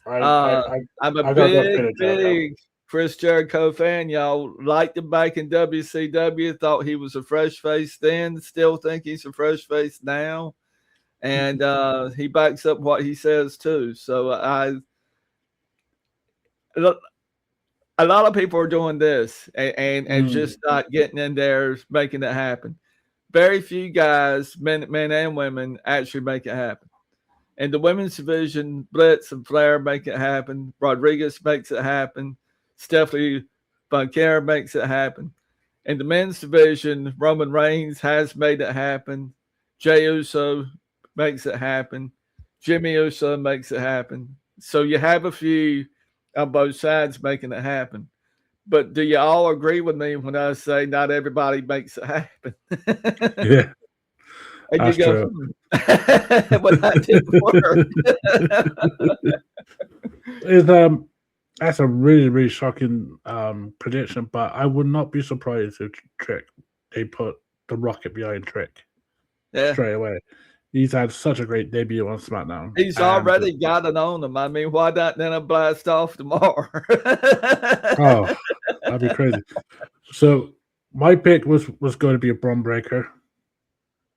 I'm a big Chris Jericho fan. Y'all liked him back in WCW, thought he was a fresh face then, still think he's a fresh face now. And he backs up what he says too. So a lot of people are doing this and just not getting in there, making it happen. Very few guys, men and women, actually make it happen. In the women's division, Blitz and Flair make it happen. Rodriguez makes it happen. Stephanie Bunker makes it happen. In the men's division, Roman Reigns has made it happen. Jey Uso makes it happen. Jimmy Uso makes it happen. So you have a few on both sides making it happen. But do you all agree with me when I say not everybody makes it happen? Yeah. And you go, but that didn't work. That's a really, really shocking prediction, but I would not be surprised if they put the rocket behind Trick straight away. He's had such a great debut on SmackDown. He's already got it on him. I mean, why not then blast off tomorrow? Oh, that'd be crazy. So my pick was going to be a Braun Breaker.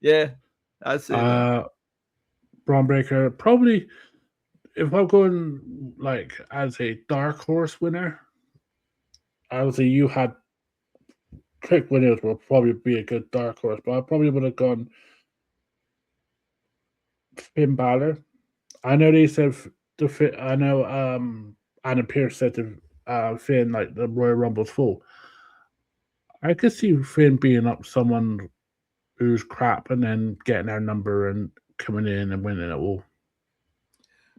Yeah, I see. Braun Breaker, probably, if I'm going like as a dark horse winner, I would say you had Trick Williams would probably be a good dark horse, but I probably would have gone Finn Balor. I know they said I know Anna Pierce said to Finn like the Royal Rumble's full. I could see Finn being up someone who's crap and then getting their number and coming in and winning it all.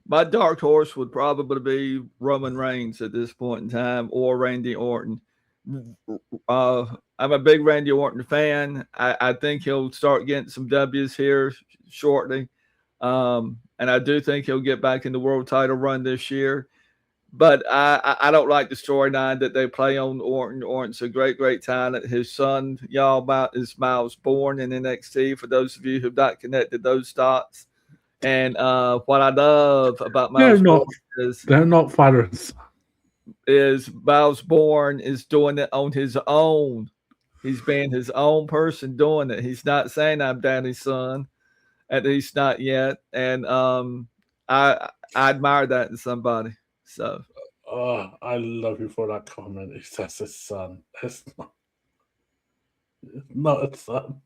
My dark horse would probably be Roman Reigns at this point in time, or Randy Orton. I'm a big Randy Orton fan. I think he'll start getting some W's here shortly. And I do think he'll get back in the world title run this year. But I don't like the storyline that they play on Orton. Orton's a great, great talent. His son, is Miles Bourne in NXT, for those of you who've not connected those dots. And what I love about Miles Bourne is they're not father and son. Is Miles Bourne is doing it on his own. He's being his own person doing it. He's not saying I'm Danny's son, at least not yet. And I admire that in somebody. So, I love you for that comment. He says his son. It's not a son.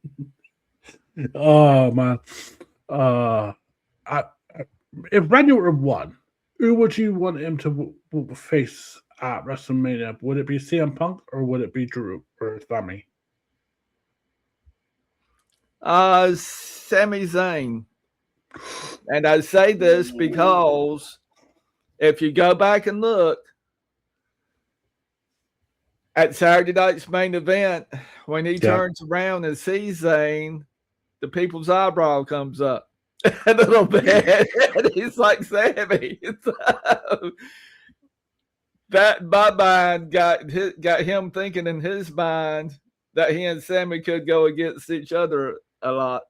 Oh man. if Randy Orton won, who would you want him to face at WrestleMania? Would it be CM Punk or would it be Drew or Sammy? Sami Zayn. And I say this because if you go back and look at Saturday night's main event, when he turns around and sees Zayn, the people's eyebrow comes up a little bit. And he's like, Sammy. So, that in my mind got him thinking in his mind that he and Sammy could go against each other a lot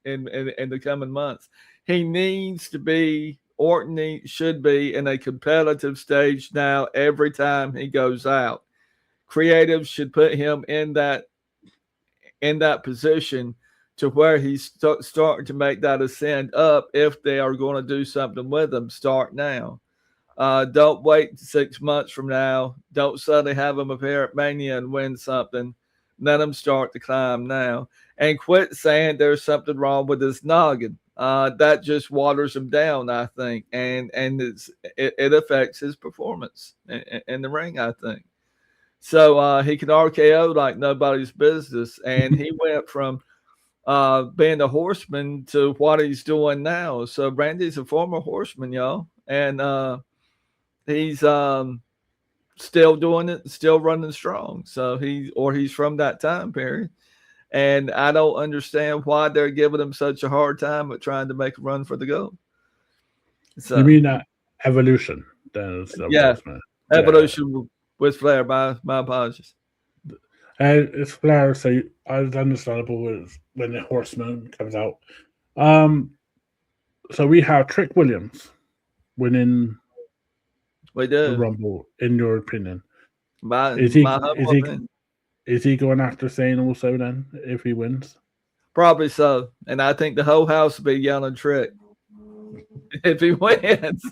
in the coming months. He needs to be, Orton should be in a competitive stage now every time he goes out. Creatives should put him in that position to where he's starting to make that ascend up. If they are going to do something with him, start now. Don't wait 6 months from now. Don't suddenly have him appear at Mania and win something. Let him start to climb now. And quit saying there's something wrong with his noggin. That just waters him down, I think. And it affects his performance in the ring, I think. So he can RKO like nobody's business. And he went from being a horseman to what he's doing now. So Randy's a former horseman, y'all. And he's still doing it, still running strong. So he's from that time period. And I don't understand why they're giving him such a hard time at trying to make a run for the gold. So you mean that Evolution? Evolution with Flair. My apologies. It's Flair, so it's understandable when the Horseman comes out. So we have Trick Williams winning the Rumble. In your opinion, is he going after Zayn also then if he wins? Probably so. And I think the whole house will be yelling Trick if he wins.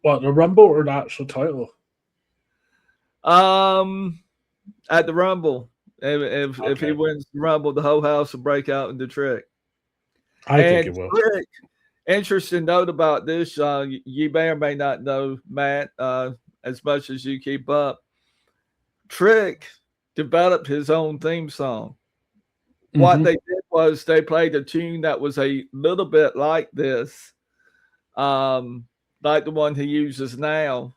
What, the Rumble or the actual title? At the Rumble. If he wins the Rumble, the whole house will break out into Trick. I think it will. Trick, interesting note about this, you may or may not know, Matt, as much as you keep up. Trick developed his own theme song. Mm-hmm. What they did was they played a tune that was a little bit like this, like the one he uses now.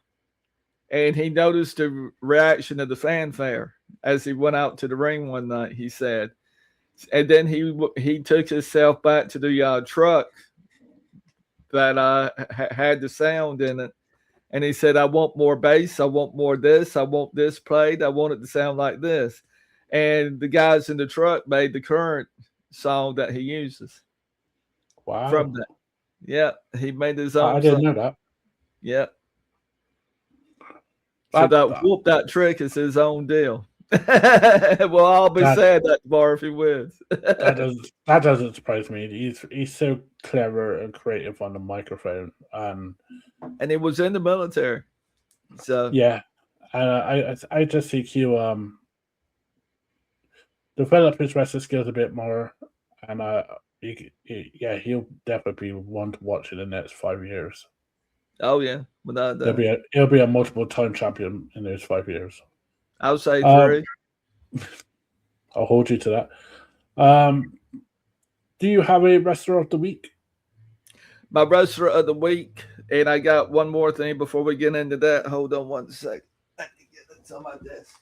And he noticed the reaction of the fanfare as he went out to the ring one night, he said. And then he took himself back to the truck that had the sound in it. And he said, I want more bass. I want more this. I want this played. I want it to sound like this. And the guys in the truck made the current song that he uses. Wow. From that. Yeah. He made his own I didn't know that. Yeah. So that Trick is his own deal. Well, I'll be sad that bar if he wins. that doesn't surprise me. He's so clever and creative on the microphone, and he was in the military. So yeah, I just think he'll develop his wrestling skills a bit more, and he'll definitely be one to watch in the next 5 years. Oh yeah, without that, he'll be a multiple time champion in those 5 years. I would say 3. I'll hold you to that. Do you have a wrestler of the week? My wrestler of the week, and I got one more thing before we get into that. Hold on 1 second. I can get it on my desk.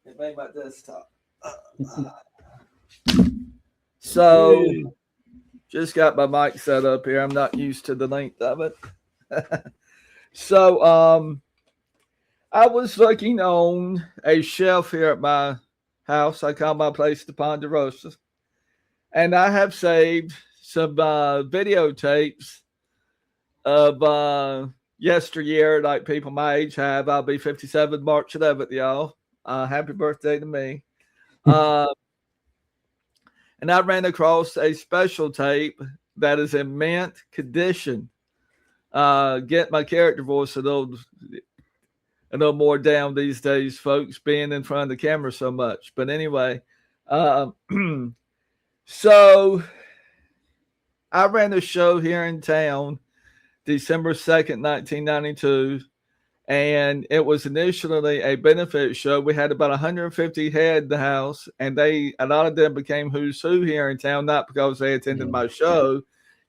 It made my desktop. So, just got my mic set up here. I'm not used to the length of it. So, I was looking on a shelf here at my house. I call my place the Ponderosa. And I have saved some videotapes of yesteryear, like people my age have. I'll be 57 March 11th, y'all. Happy birthday to me. And I ran across a special tape that is in mint condition. Get my character voice a little more down these days, folks, being in front of the camera so much. But anyway, so I ran a show here in town December 2nd, 1992. And it was initially a benefit show. We had about 150 head in the house, and a lot of them became who's who here in town, not because they attended my show,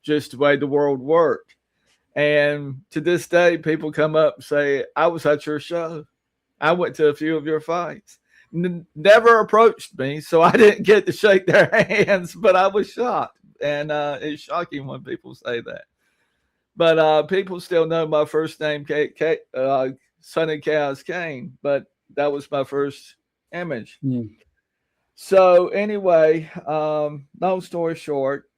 just the way the world worked. And to this day, people come up and say, I was at your show. I went to a few of your fights. Never approached me, so I didn't get to shake their hands, but I was shocked. And it's shocking when people say that. But people still know my first name, Sonny Chaos Cain, but that was my first image. So anyway, long story short,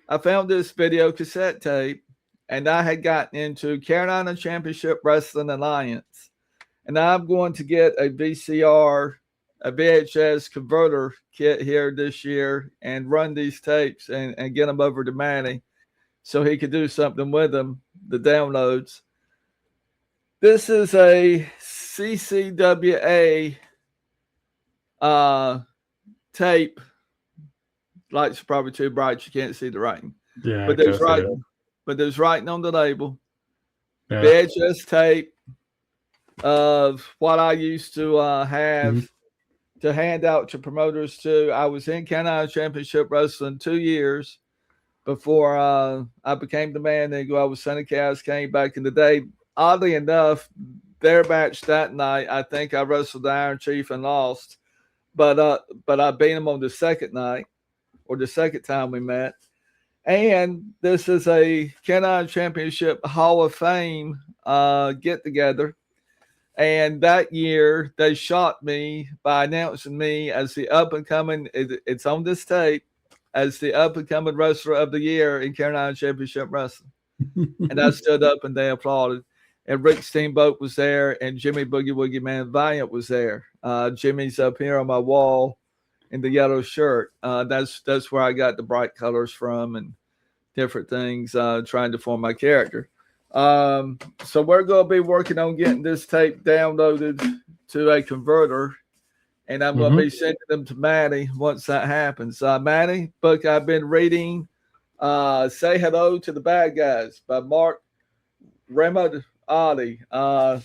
I found this video cassette tape, and I had gotten into Carolina Championship Wrestling Alliance. And I'm going to get a VCR, a VHS converter kit here this year and run these tapes and get them over to Matty so he could do something with them, the downloads. This is a CCWA tape. Lights are probably too bright. You can't see the writing. Yeah, but there's writing on the label. Yeah. VHS tape of what I used to have to hand out to promoters too. I was in Cain Championship Wrestling 2 years before I became the man. Then I was Sonny Chaos Cain back in the day. Oddly enough, their match that night, I think I wrestled the Iron Chief and lost, but I beat him on the second night, or the second time we met. And this is a Cain Championship Hall of Fame get together. And that year, they shot me by announcing me as the up-and-coming, it's on this tape, as the up-and-coming wrestler of the year in Carolina Championship Wrestling. And I stood up and they applauded. And Rick Steamboat was there, and Jimmy Boogie Woogie Man Valiant was there. Jimmy's up here on my wall in the yellow shirt. That's where I got the bright colors from and different things, trying to form my character. So we're going to be working on getting this tape downloaded to a converter, and I'm going to be sending them to Matty once that happens. Matty, book I've been reading, Say Hello to the Bad Guys by Mark Remod Ali.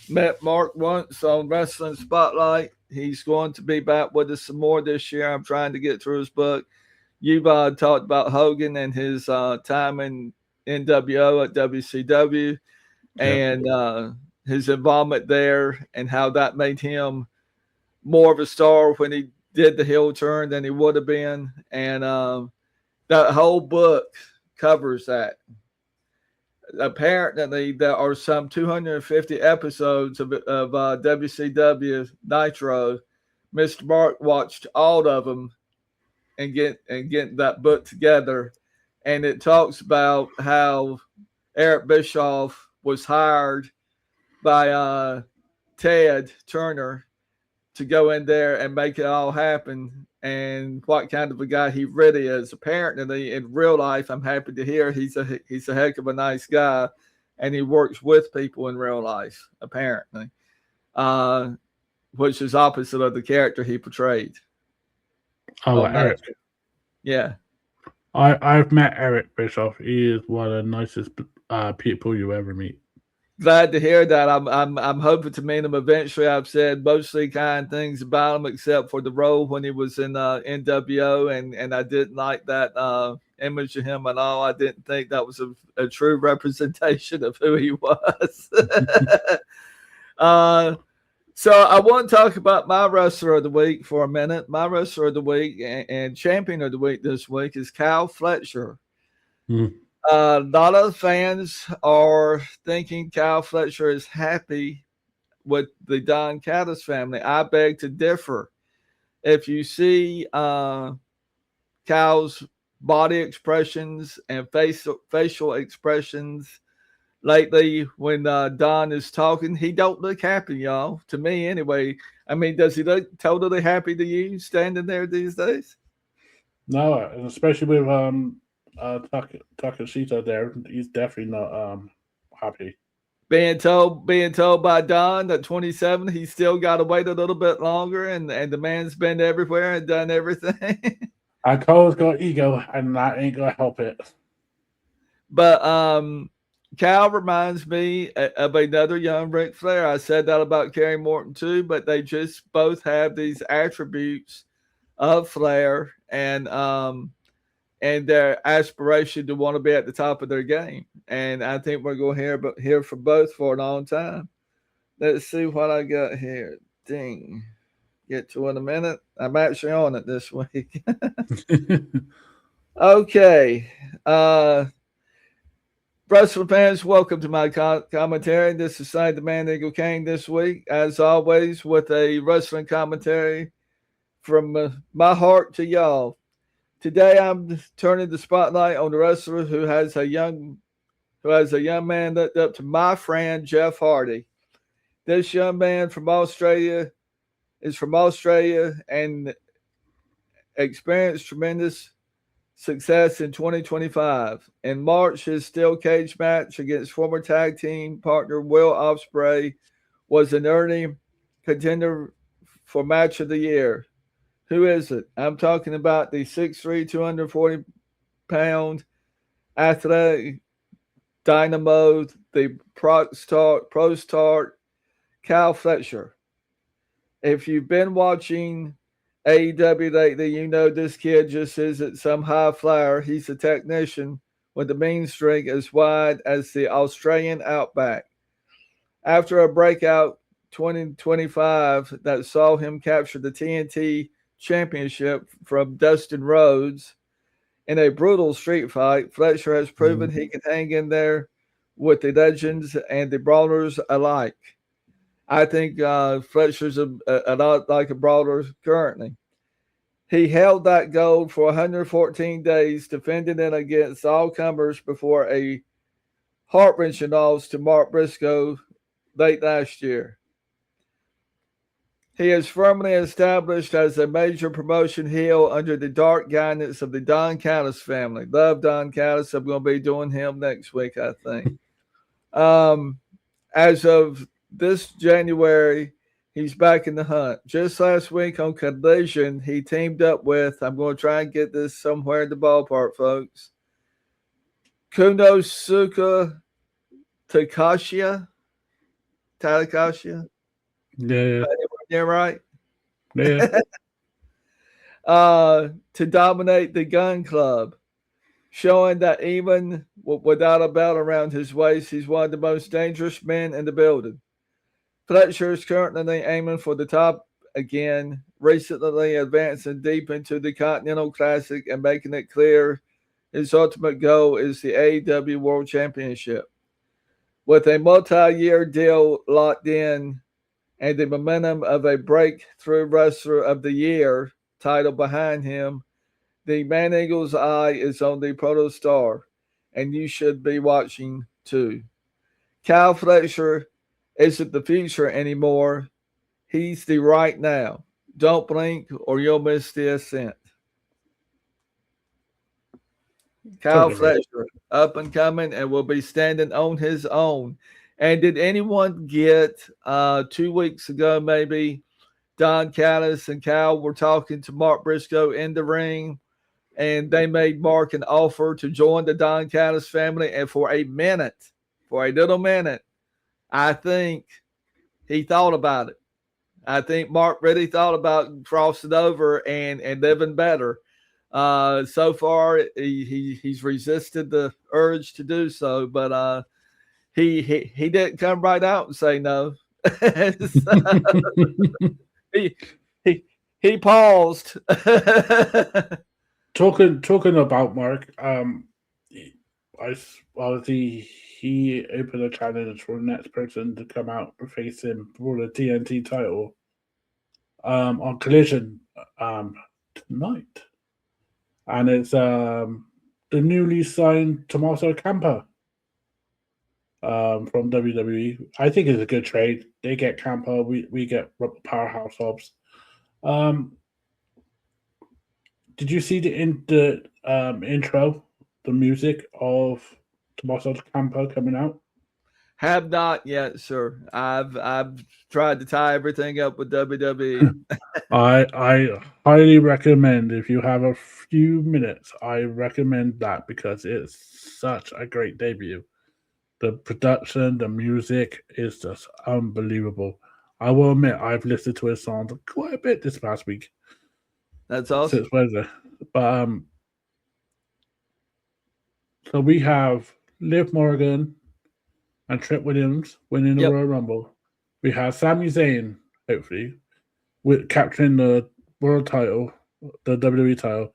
Met Mark once on Wrestling Spotlight. He's going to be back with us some more this year. I'm trying to get through his book. You've talked about Hogan and his time in NWO at WCW and his involvement there and how that made him more of a star when he did the heel turn than he would have been. And that whole book covers that. Apparently, there are some 250 episodes of WCW Nitro. Mr. Mark watched all of them and getting that book together. And it talks about how Eric Bischoff was hired by Ted Turner to go in there and make it all happen, and what kind of a guy he really is. Apparently, in real life, I'm happy to hear he's a heck of a nice guy, and he works with people in real life, apparently, which is opposite of the character he portrayed. Oh, Eric. Yeah. I've met Eric Bischoff. He is one of the nicest people you ever meet. Glad to hear that. I'm hoping to meet him eventually. I've said mostly kind things about him, except for the role when he was in NWO, and I didn't like that image of him at all. I didn't think that was a true representation of who he was. So I want to talk about my wrestler of the week for a minute. My wrestler of the week and champion of the week this week is Kyle Fletcher. A lot of fans are thinking Kyle Fletcher is happy with the Don Callis family. I beg to differ. If you see Kyle's body expressions and facial expressions lately when Don is talking, he don't look happy, y'all. To me, anyway. I mean, does he look totally happy to you standing there these days? No, and especially with Takashita there, he's definitely not happy. Being told by Don that 27, he's still got to wait a little bit longer, and the man's been everywhere and done everything. Cole's got ego, and that ain't gonna help it. But Cal reminds me of another young Ric Flair. I said that about Kerry Morton too, but they just both have these attributes of Flair and their aspiration to want to be at the top of their game. And I think we're going to hear from both for a long time. Let's see what I got here. Ding. Get to in a minute. I'm actually on it this week. Okay. Wrestling fans, welcome to my commentary. This is Sonny the Man Eagle Cain this week, as always, with a wrestling commentary from my heart to y'all. Today, I'm turning the spotlight on the wrestler who has a young man looked up to my friend Jeff Hardy. This young man is from Australia and experienced tremendous success in 2025. In March, his steel cage match against former tag team partner Will Ospreay was an early contender for match of the year. Who is it? I'm talking about the 6'3", 240-pound athletic dynamo, the pro start, Kyle Fletcher. If you've been watching AEW lately, you know this kid just isn't some high flyer. He's a technician with a mean streak as wide as the Australian outback. After a breakout 2025 that saw him capture the TNT Championship from Dustin Rhodes in a brutal street fight, Fletcher has proven he can hang in there with the legends and the brawlers alike. I think Fletcher's a lot like a brawler currently. He held that gold for 114 days, defending it against all comers before a heart-wrenching loss to Mark Briscoe late last year. He is firmly established as a major promotion heel under the dark guidance of the Don Callis family. Love Don Callis. I'm going to be doing him next week, I think. As of this January, he's back in the hunt. Just last week on Collision, he teamed up with, I'm going to try and get this somewhere in the ballpark, folks, Konosuke Takashia. Yeah. Yeah, right. Yeah. To dominate the Gun Club, showing that even without a belt around his waist, he's one of the most dangerous men in the building. Fletcher is currently aiming for the top again, recently advancing deep into the Continental Classic and making it clear his ultimate goal is the AEW World Championship. With a multi-year deal locked in and the momentum of a breakthrough wrestler of the year title behind him, the Man Eagle's eye is on the proto star, and you should be watching too. Kyle Fletcher isn't the future anymore. He's the right now. Don't blink or you'll miss the ascent. Kyle Fletcher, up and coming, and will be standing on his own. And did anyone get 2 weeks ago, maybe, Don Callis and Kyle were talking to Mark Briscoe in the ring, and they made Mark an offer to join the Don Callis family. And for a little minute, I think he thought about it. I think Mark really thought about crossing over and living better. So far, he's resisted the urge to do so, but he didn't come right out and say no. He paused. Talking about Mark, he opened a challenge for the next person to come out and face him for the TNT title on Collision tonight, and it's the newly signed Tommaso Ciampa from WWE. I think it's a good trade. They get Ciampa, we get Powerhouse Hobbs. Did you see the intro, the music of Tommaso Ciampa coming out? Have not yet, sir. I've tried to tie everything up with WWE. I highly recommend if you have a few minutes. I recommend that because it's such a great debut. The production, the music is just unbelievable. I will admit I've listened to his songs quite a bit this past week That's awesome. since Wednesday. But so we have Liv Morgan and Trent Williams winning the Yep. Royal Rumble. We have Sami Zayn, hopefully, with capturing the world title, the WWE title,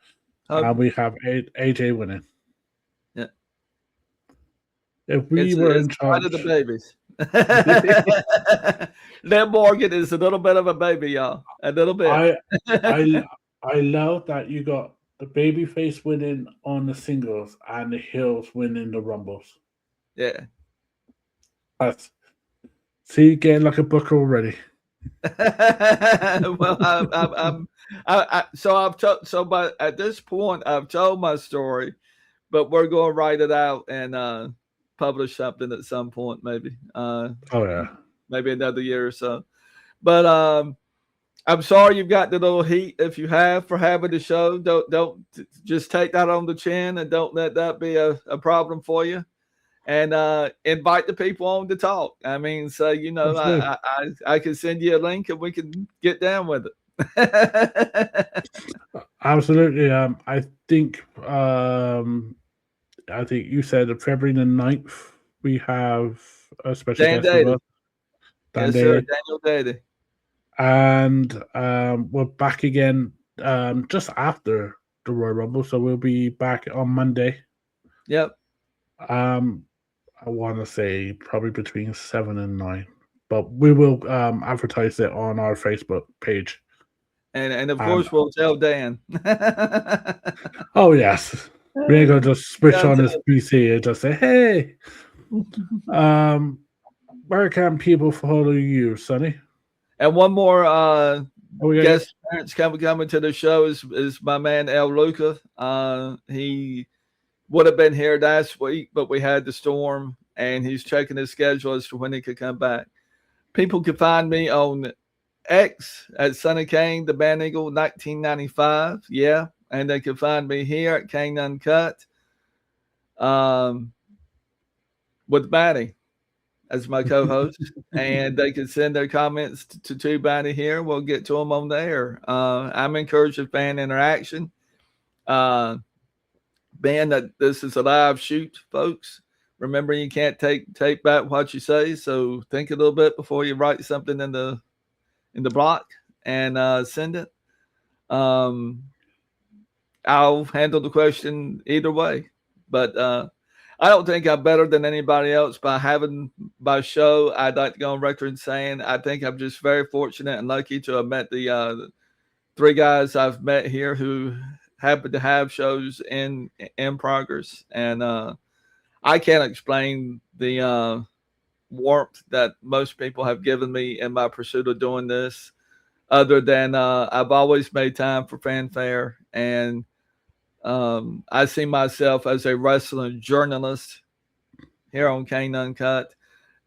and we have AJ winning. Yeah. If we It's were in part of the charge, babies. Liv Morgan is a little bit of a baby, y'all. A little bit. I I I love that you got the babyface winning on the singles and the heels winning the rumbles. Yeah. That's see getting like a book already. Well, so I've told so by at this point I've told my story, but we're going to write it out and publish something at some point, maybe Oh yeah. maybe another year or so. But I'm sorry you've got the little heat if you have for having the show. Don't just take that on the chin and don't let that be a problem for you. And invite the people on to talk. I mean, so you know, Absolutely. I can send you a link and we can get down with it. Absolutely. I think you said that February the 9th we have a special Dan guest with Daddy, us, Dan yes sir, Daly. Daniel Daddy. And we're back again just after the Royal Rumble. So we'll be back on Monday. Yep. Um I want to say probably between 7 and 9, but we will advertise it on our Facebook page. And of And course we'll tell Dan. oh yes, we ain't gonna just switch Gotta on his tell- PC and just say, "Hey, um, where can people follow you, Sonny?" And one more Oh yeah, guest appearance coming to the show is my man El Luca. He would have been here last week, but we had the storm, and he's checking his schedule as to when he could come back. People can find me on X at Sonny Cain, the Band Eagle 1995. Yeah. And they can find me here at Cain Uncut with Matty as my co host. And they can send their comments to Matty here. We'll get to them on there. I'm encouraging fan interaction. Being that this is a live shoot, folks, remember you can't take back what you say. So think a little bit before you write something in the block and send it. I'll handle the question either way, but I don't think I'm better than anybody else by having my show. I'd like to go on record saying I think I'm just very fortunate and lucky to have met the three guys I've met here who happen to have shows in progress, and I can't explain the warmth that most people have given me in my pursuit of doing this, other than I've always made time for fanfare, and I see myself as a wrestling journalist here on Cain Uncut.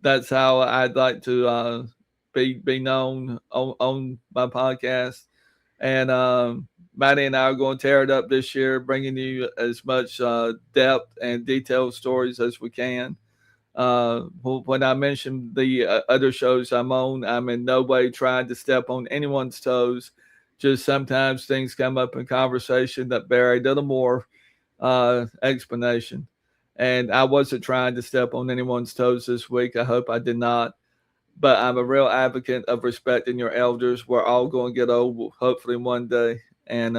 That's how I'd like to be known on my podcast. And Matty and I are going to tear it up this year, bringing you as much depth and detailed stories as we can. When I mentioned the other shows I'm on, I'm in no way trying to step on anyone's toes. Just sometimes things come up in conversation that bear a little more explanation. And I wasn't trying to step on anyone's toes this week. I hope I did not. But I'm a real advocate of respecting your elders. We're all going to get old, hopefully one day. And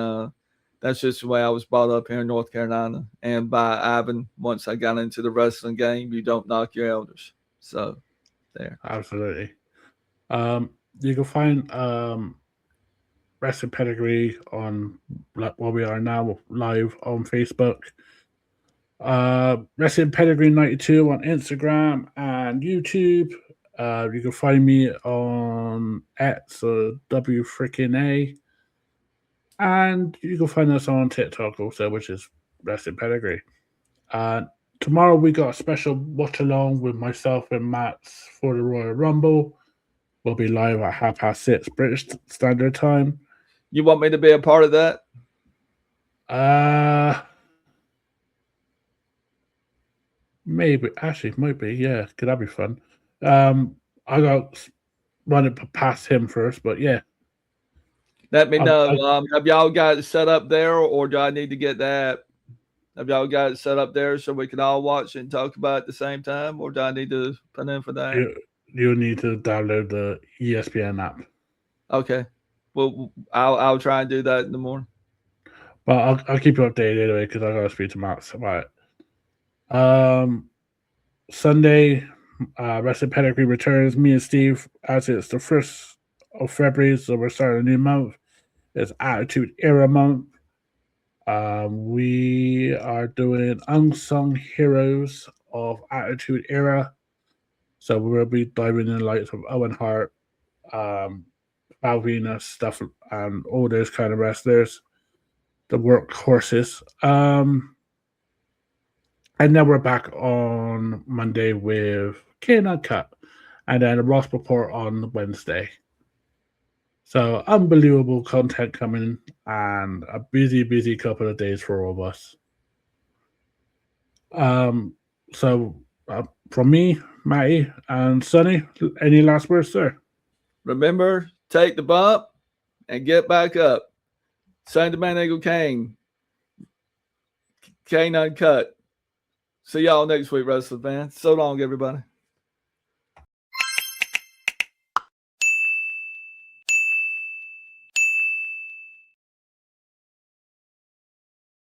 that's just the way I was brought up here in North Carolina. And by Ivan, once I got into the wrestling game, you don't knock your elders. So there. absolutely. You can find Wrestling Pedigree on like where we are now live on Facebook. Wrestling Pedigree 92 on Instagram and YouTube. You can find me on X or W freaking A. And you can find us on TikTok also, which is Wrestling Pedigree. tomorrow we got a special watch along with myself and Matt's for the Royal Rumble. We'll be live at 6:30 British Standard Time. You want me to be a part of that? Maybe. Actually, might be. Yeah, could that be fun? I got run it past him first, but yeah. Let me know. Have y'all got it set up there, or do I need to get that? Have y'all got it set up there so we can all watch and talk about it at the same time, or do I need to put in for that? You need to download the ESPN app. Okay. Well, I'll try and do that in the morning. But I'll keep you updated anyway because I gotta speak to Max about it. Sunday, Wrestling Pedigree returns. Me and Steve, as it's the 1st of February, so we're starting a new month. It's Attitude Era month. We are doing Unsung Heroes of Attitude Era. So we'll be diving in the likes of Owen Hart, Val Venus stuff, and all those kind of wrestlers, the workhorses. And then we're back on Monday with Cain Uncut, and then a Ross report on Wednesday. So unbelievable content coming, and a busy couple of days for all of us. From me, Matty, and Sonny, any last words, sir? Remember, take the bump and get back up. Saint Domingo Cain Uncut. See y'all next week, wrestling fans. So long, everybody.